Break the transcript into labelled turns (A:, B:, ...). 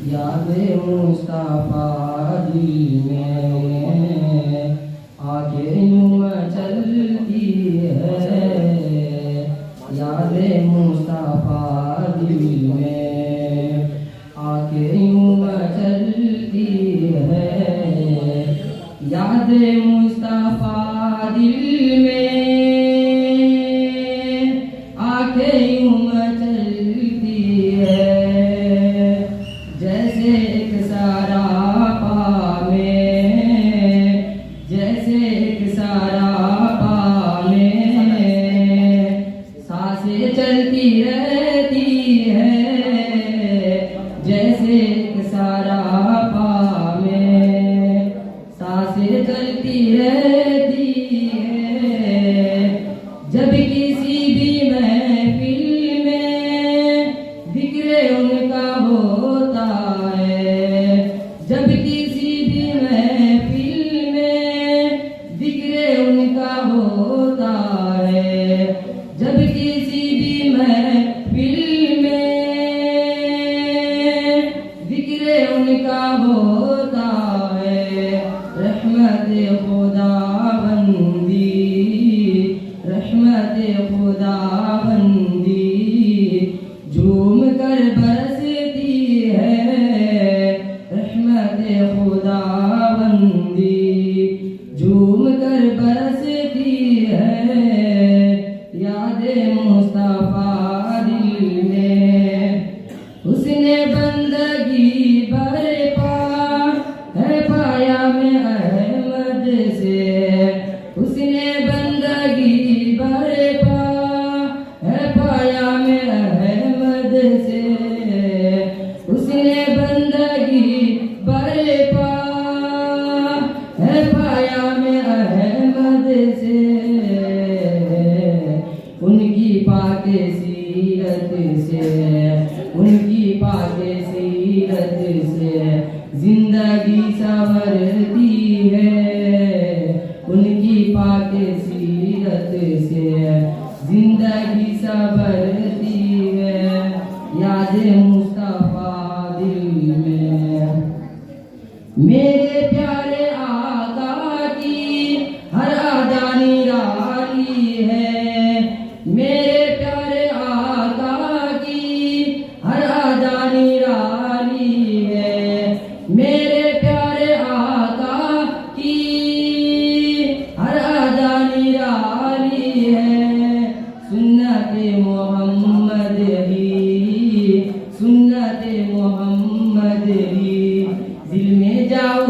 A: याद मुस्तफा दिल में आके यूं चलती है। याद मुस्तफा दिल में आके यूं चलती है। याद मुस्तफा दिल में आके यूं चलती है। जैसे एक सरापा में, जैसे एक सरापा में सांसें चलती रहती है। जैसे एक सरापा में सांसें चलती रहती है। जब किसी भी महफिल में जिक्र उनका होता है। जब किसी भी महफिल में जिक्र उनका होता है। जब किसी भी महफिल में जिक्र उनका होता है। रहमत खुदाबंदी, रहमत खुदाबंदी झूम कर बरसती है। रहमत खुदाबंदी झूम कर बरसती है। याद मुस्तफा दिल में उसने बंदगी बरपा है पाया में अहमद से। उसने बंदगी बरपा है पाया में अहमद से। उसने बंदगी बरपा है पाया में अहमद से। उनकी पाके सीरत से, उनकी पाके सीरत से जिंदगी संवरती है। उनकी पाके सीरत से जिंदगी संवरती है। याद मुस्तफा दिल में मेरे प्यारे आका की हर अदा निराली है। मेरे प्यारे आका की हर अदा निराली है। मेरे प्यारे आका की हर अदा निराली है। सुन्नत मोहम्मद ही, सुन्नत मोहम्मद ही दिल में जाओ